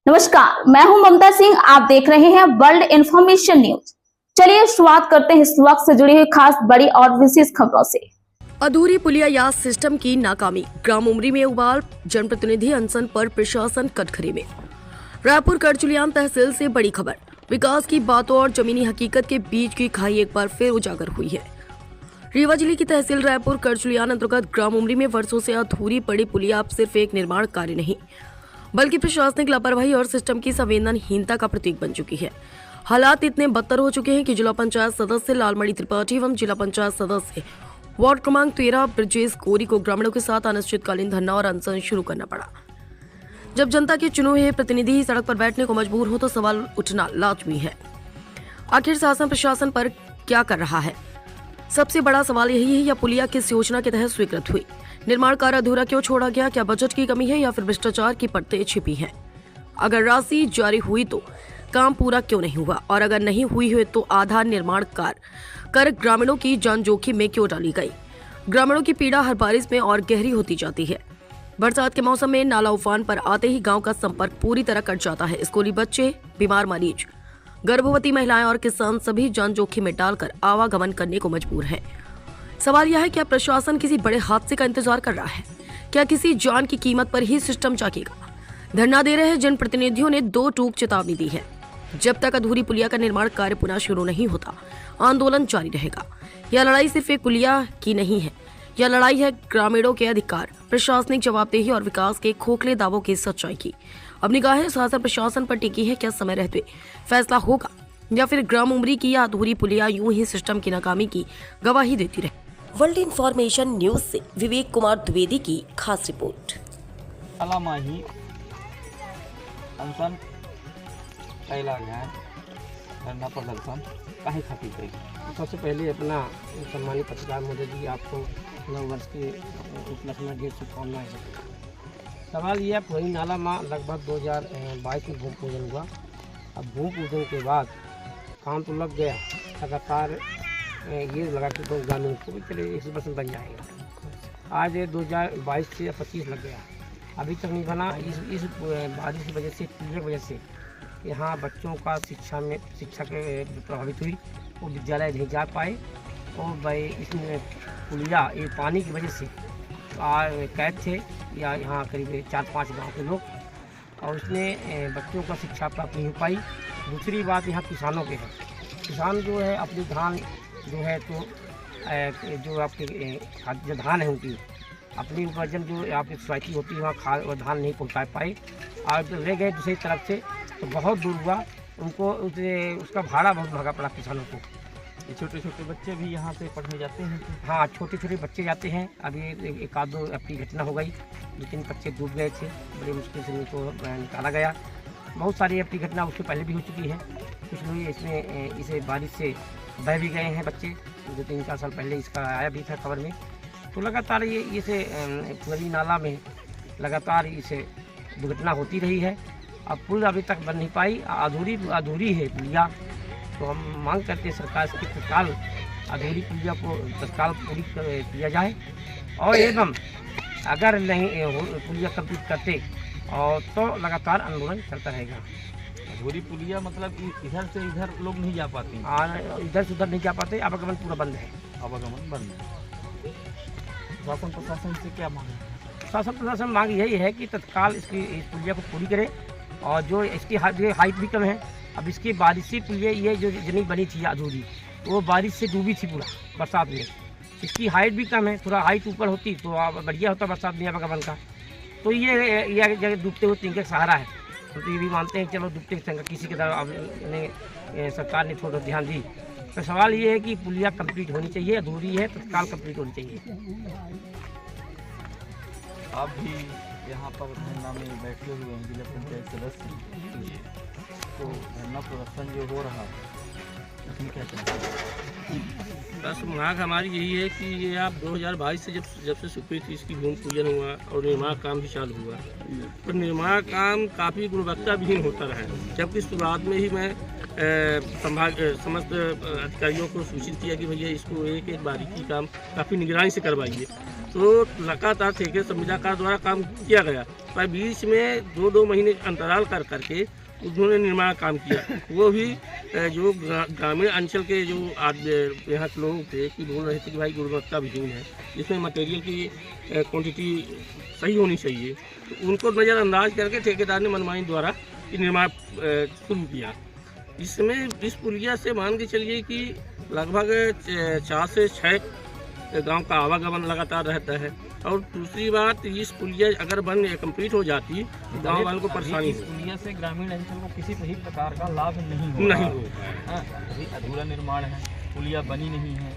नमस्कार, मैं हूं ममता सिंह। आप देख रहे हैं वर्ल्ड इंफॉर्मेशन न्यूज। चलिए शुरुआत करते हैं इस वक्त से जुड़ी हुई खास बड़ी और विशेष खबरों से। अधूरी पुलिया याद सिस्टम की नाकामी, ग्राम उमरी में उबाल, जनप्रतिनिधि अनशन पर प्रशासन कटघरे में। रायपुर करचुलियान तहसील से बड़ी खबर, विकास की बातों और जमीनी हकीकत के बीच की खाई एक बार फिर उजागर हुई है। रीवा जिले की तहसील रायपुर करचुलियान अंतर्गत ग्राम उमरी में वर्षों से अधूरी पड़ी पुलिया अब सिर्फ एक निर्माण कार्य नहीं बल्कि प्रशासनिक लापरवाही और सिस्टम की संवेदनहीनता का प्रतीक बन चुकी है। हालात इतने बदतर हो चुके हैं कि जिला पंचायत सदस्य लालमणि त्रिपाठी एवं जिला पंचायत सदस्य वार्ड क्रमांक 13 ब्रजेश कोरी को ग्रामीणों के साथ अनिश्चितकालीन धरना और अनशन शुरू करना पड़ा। जब जनता के चुने हुए प्रतिनिधि ही सड़क पर बैठने को मजबूर हो तो सवाल उठना लाजमी है, आखिर शासन प्रशासन पर क्या कर रहा है। सबसे बड़ा सवाल यही है, यह पुलिया किस योजना के तहत स्वीकृत हुई, निर्माण कार्य अधूरा क्यों छोड़ा गया, क्या बजट की कमी है या फिर भ्रष्टाचार की परतें छिपी हैं। अगर राशि जारी हुई तो काम पूरा क्यों नहीं हुआ, और अगर नहीं हुई है तो आधा निर्माण कार्य कर ग्रामीणों की जान जोखिम में क्यों डाली गई। ग्रामीणों की पीड़ा हर बारिश में और गहरी होती जाती है। बरसात के मौसम में नाला उफान पर आते ही गांव का संपर्क पूरी तरह कट जाता है। स्कूली बच्चे, बीमार मरीज, गर्भवती महिलाएं और किसान सभी जान जोखिम में डालकर आवागमन करने को मजबूर है। सवाल यह है, क्या प्रशासन किसी बड़े हादसे का इंतजार कर रहा है? क्या किसी जान की कीमत पर ही सिस्टम जागेगा? धरना दे रहे जनप्रतिनिधियों ने दो टूक चेतावनी दी है। जब तक अधूरी पुलिया का निर्माण कार्य पुनः शुरू नहीं होता, आंदोलन जारी रहेगा। यह लड़ाई सिर्फ एक पुलिया की नहीं है, यह लड़ाई है ग्रामीणों के अधिकार, प्रशासनिक जवाबदेही और विकास के खोखले दावों की सच्चाई की। अब निगाहें शासन प्रशासन पर टिकी है। क्या समय रहते फैसला होगा या फिर ग्राम उमरी की यह अधूरी पुलिया यूं ही सिस्टम की नाकामी की गवाही देती रहे। वर्ल्ड इंफॉर्मेशन न्यूज से विवेक कुमार द्विवेदी की खास रिपोर्ट। अलामाही अनशन कैला गया है, धरना प्रदर्शन काहे खातिर करेगी। सबसे पहले अपना सम्मानित पत्रकार महोदय जी, आपको नव वर्ष के उपलक्ष्य में ढेर शुभकामनाएं हैं। सवाल ये है, पुरानी नाला में लगभग 2022 में भूमि पूजन हुआ। अब भूमि पूजन के बाद काम तो लग गया, लगातार ये लगा कि तो ग्रामीण को भी चले 100% बन जाएगा। आज 2022 से 25 लग गया, अभी तक नहीं बना। इस बारिश की वजह से, पुलिया की वजह से यहाँ बच्चों का शिक्षा के प्रभावित हुई, वो विद्यालय नहीं जा पाए। और भाई इसमें पुलिया ये पानी की वजह से कैद थे या यहाँ करीब 4-5 गाँव के लोग, और उसमें बच्चों का शिक्षा प्राप्त नहीं हो पाई। दूसरी बात यहाँ किसानों के है, किसान जो है अपनी धान जो है तो जो आपके जो धान है उनकी अपनी उपार्जन जो आपकी सोसाइटी होती है वहाँ खाद और धान नहीं पहुँचा पाए, और जो ले गए दूसरी तरफ से तो बहुत दूर हुआ उनको, उसका भाड़ा बहुत महंगा पड़ा किसानों को। ये छोटे छोटे बच्चे भी यहाँ से पढ़ने जाते हैं। हाँ, छोटे छोटे बच्चे जाते हैं। अभी एक आध दो अपनी घटना हो गई, 2-3 बच्चे डूब गए थे, बड़ी मुश्किल से उनको निकाला गया। बहुत सारी अपनी घटना उससे पहले भी हो चुकी है। कुछ लोग इसमें इसे बारिश से बह भी गए हैं बच्चे, 2-3-4 साल पहले इसका आया भी था खबर में। तो लगातार ये इसे पुरानी नाला में लगातार इसे दुर्घटना होती रही है। अब पुल अभी तक बन नहीं पाई, अधूरी है पुलिया। तो हम मांग करते हैं सरकार से तत्काल अधूरी पुलिया को तत्काल पूरी किया जाए, और एवं अगर नहीं पुलिया कंप्लीट करते और तो लगातार आंदोलन चलता रहेगा। अधूरी पुलिया मतलब इधर से इधर लोग नहीं जा पाते, और इधर से उधर नहीं जा पाते, आवागमन पूरा बंद है। आवागमन बंद है। शासन प्रशासन से क्या मांग है? शासन प्रशासन मांग यही है कि तत्काल इस पुलिया को पूरी करे, और जो इसकी हाइट भी कम है। अब इसकी बारिश से पुलिया ये जो जमीन बनी थी अधूरी, वो बारिश से डूबी थी पूरा बरसात में। इसकी हाइट भी कम है, थोड़ा हाइट ऊपर होती तो बढ़िया होता बरसात में आवागमन का। तो ये जगह डूबते हुए तिनके का सहारा है। तो ये भी मानते हैं चलो डूबते हुए किसी की तरह सरकार ने थोड़ा ध्यान दी। तो सवाल ये है कि पुलिया कंप्लीट होनी चाहिए, अधूरी है तत्काल कंप्लीट होनी चाहिए। आप भी यहाँ पर धरना में बैठे हुए हैं, जिला पंचायत सदस्य, तो धरना प्रदर्शन जो हो रहा है उसमें क्या चाहते हैं? बस मांग हमारी यही है कि ये आप 2022 से जब से स्वीकृत इसकी भूमि पूजन हुआ और निर्माण काम भी चालू हुआ, तो निर्माण काम काफ़ी गुणवत्ता विहीन होता रहा है। जबकि शुरुआत में ही मैं समस्त अधिकारियों को सूचित किया कि भैया इसको एक बारीकी काम काफ़ी निगरानी से करवाइए, तो लगातार ठेके संविदाकार द्वारा काम किया गया, पर बीच में 2-2 महीने अंतराल कर करके उन्होंने निर्माण काम किया। वो भी जो ग्रामीण अंचल के जो यहाँ के लोग थे कि बोल रहे थे कि भाई गुणवत्ता विहीन है, इसमें मटेरियल की क्वांटिटी सही होनी चाहिए, तो उनको नज़रअंदाज करके ठेकेदार ने मनमानी द्वारा निर्माण शुरू किया। इसमें इस पुलिया से मान के चलिए कि लगभग 4 से 6 गांव का आवागमन लगातार रहता है। और दूसरी बात, इस पुलिया अगर बन कंप्लीट हो जाती तो गाँव वालों को परेशानी इस पुलिया से ग्रामीण अंचल को किसी भी प्रकार का लाभ नहीं हो रहा है। अभी अधूरा निर्माण है, पुलिया बनी नहीं है,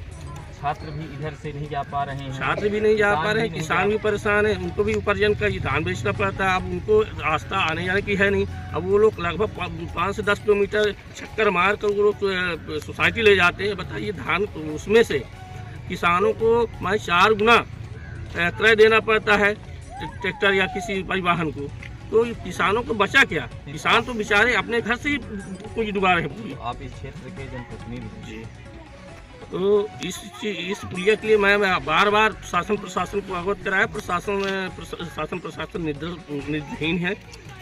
छात्र भी इधर से नहीं जा पा रहे हैं, छात्र भी नहीं जा पा रहे हैं, किसान भी परेशान है, उनको भी उपार्जन का धान बेचना पड़ता है। अब उनको रास्ता आने जाने की है नहीं। अब वो लोग लगभग 5 से 10 किलोमीटर चक्कर मार कर वो लोग सोसाइटी ले जाते हैं। बताइए, धान उसमें से किसानों को 4 गुना क्रय देना पड़ता है ट्रैक्टर या किसी परिवहन को, तो किसानों को बचा क्या? किसान तो बेचारे अपने घर से ही कुछ डुबा रहे हैं। आप इस क्षेत्र के जनप्रतिनिधि हैं, तो इस पुलिया के लिए मैं बार बार शासन प्रशासन को अवगत कराया। प्रशासन निधीन है,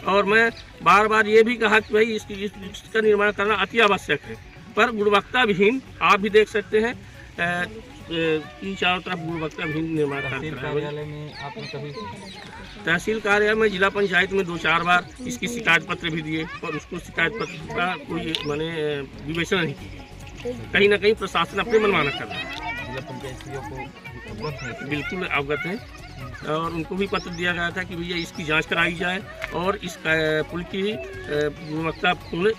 और मैं बार बार ये भी कहा कि भाई इसका निर्माण करना अति आवश्यक है, पर गुणवत्ता विहीन आप भी देख सकते हैं कि चारों तरफ गुणवत्ता विहीन निर्माण कार्यालय में आपने कभी तहसील कार्यालय में, जिला पंचायत में 2-4 बार इसकी शिकायत पत्र भी दिए, और उसको शिकायत पत्र का कोई विवेचना नहीं की। कहीं ना कहीं प्रशासन अपने मनमाना कर रहा है। जिला पंचायतियों को बिल्कुल अवगत है, और उनको भी पत्र दिया गया था कि भैया इसकी जांच कराई जाए और इस पुल की गुणवत्ता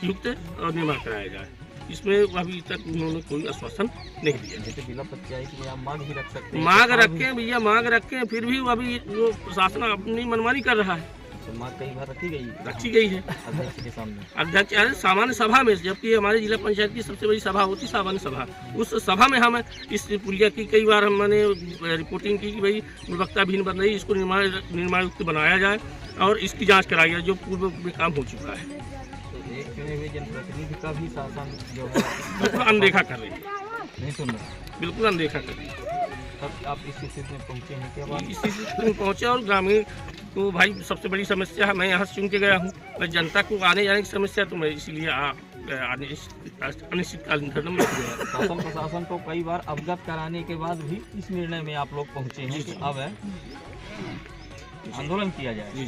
युक्त और निर्माण कराया जाए। इसमें अभी तक उन्होंने कोई आश्वासन नहीं दिया। जैसे जिला पंचायत में आप मांग ही रख सकते हैं, मांग रखे हैं भैया, मांग रखे हैं, फिर भी अभी वो प्रशासन अपनी मनमानी कर रहा है। तो मांग कई बार रखी गई है अध्यक्ष के सामने, अध्यक्ष अरे सामान्य सभा में, जबकि हमारे जिला पंचायत की सबसे बड़ी सभा होती है सामान्य सभा, उस सभा में हम इस पुलिया की कई बार हमने रिपोर्टिंग की कि भाई गुणवत्ता विहीन बन रही, इसको निर्माण युक्त बनाया जाए और इसकी जांच कराई जाए, जो पूर्व में काम हो चुका है। तो एक चुने हुए जनप्रतिनिधि का भी शासन जो है बिल्कुल अनदेखा कर रही है, नहीं सुन रहे, बिल्कुल अनदेखा कर रही है। तब आप इस स्थिति में पहुँचे हैं क्या? बात इस स्थिति में पहुँचे, और ग्रामीण तो भाई सबसे बड़ी समस्या है। मैं यहाँ से चुन के गया हूँ, मैं जनता को आने जाने की समस्या, तो मैं इसीलिए अनिश्चितकालीन धरना में गया। शासन प्रशासन को कई बार अवगत कराने के बाद भी इस निर्णय में आप लोग पहुँचे हैं कि अब आंदोलन किया जाए। जी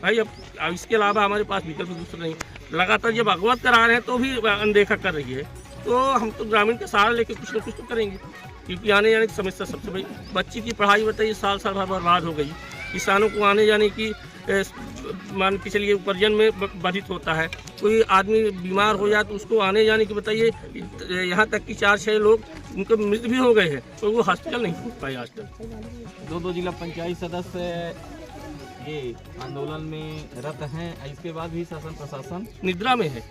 भाई, अब इसके अलावा हमारे पास विकल्प दूसरा नहीं। लगातार जब अवगत करा रहे हैं तो भी अनदेखा कर रही है, तो हम तो ग्रामीण के सहारा लेके कुछ न कुछ तो करेंगे, क्योंकि आने जाने की समस्या सबसे बड़ी। बच्ची की पढ़ाई बताइए, साल भर बर्बाद हो गई। किसानों को आने जाने की मान के चलिए उपार्जन में बाधित होता है। कोई आदमी बीमार हो जाए तो उसको आने जाने की बताइए, यहाँ तक कि 4-6 लोग उनके मृत्यु भी हो गए हैं, तो वो हॉस्पिटल नहीं पहुँच पाए आज तक। 2 जिला पंचायत सदस्य ये आंदोलन में रत हैं, इसके बाद भी शासन प्रशासन निद्रा में है।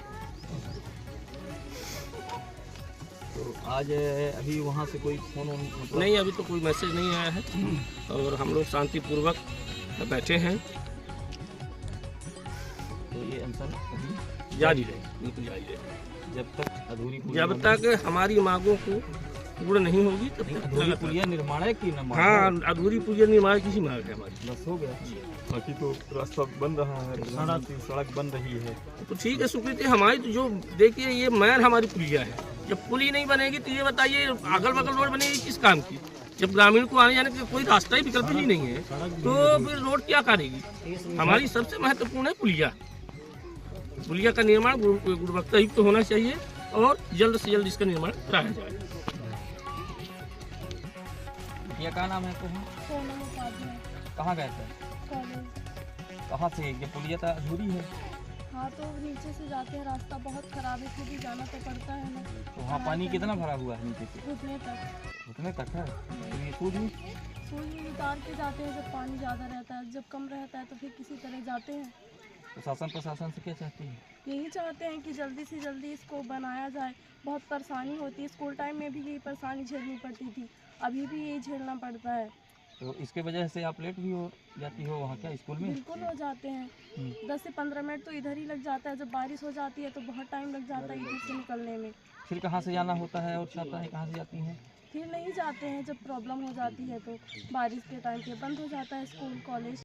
तो आज अभी वहाँ से कोई फोन मतलब नहीं, अभी तो कोई मैसेज नहीं आया है, और हम लोग शांतिपूर्वक बैठे हैं। तो ये अनशन अभी जारी रहे, बिल्कुल जारी रहे, जब तक हमारी मांगों को पूर्ण नहीं होगी तब तक अधूरी पुलिया निर्माण है कि न? हाँ, अधूरी पुलिया निर्माण की ही मांग है हमारी। बस हो गया, बाकी तो रास्ता बन रहा है, सड़क बन रही है, तो ठीक है, स्वीकृति हमारी। तो जो देखिए, ये मैन हमारी पुलिया है। जब पुली नहीं बनेगी तो ये बताइए अगल बगल रोड बनेगी किस काम की? जब ग्रामीण को आने जाने का कोई रास्ता ही विकल्प ही नहीं है, तो फिर रोड क्या करेगी? हमारी सबसे महत्वपूर्ण है पुलिया। पुलिया का निर्माण गुणवत्ता युक्त होना चाहिए, और जल्द से जल्द इसका निर्माण कराया जाए। ये क्या नाम है तुम्हें? कहाँ गए थे? कहाँ से? ये पुलिया तो अधूरी है। हाँ, तो नीचे से जाते हैं, रास्ता बहुत खराब है, फिर भी जाना तो पड़ता है ना। तो वहाँ पानी कितना भरा हुआ है नीचे से? घुटने तक। घुटने तक है? तो ये सूझ उतार के जाते हैं जब पानी ज़्यादा रहता है, जब कम रहता है तो फिर किसी तरह जाते हैं। तो शासन प्रशासन से क्या चाहती है? यही चाहते हैं कि जल्दी से जल्दी इसको बनाया जाए। बहुत परेशानी होती है, स्कूल टाइम में भी यही परेशानी झेलनी पड़ती थी, अभी भी यही झेलना पड़ता है। तो इसके वजह से आप लेट भी हो जाती हो वहाँ क्या स्कूल में? बिल्कुल हो जाते हैं, 10 से 15 मिनट तो इधर ही लग जाता है। जब बारिश हो जाती है तो बहुत टाइम लग जाता है इधर से निकलने में। फिर कहाँ से जाना होता है और छात्राएं कहाँ से जाती हैं? फिर नहीं जाते हैं जब प्रॉब्लम हो जाती है तो बारिश के टाइम पे बंद हो जाता है स्कूल कॉलेज।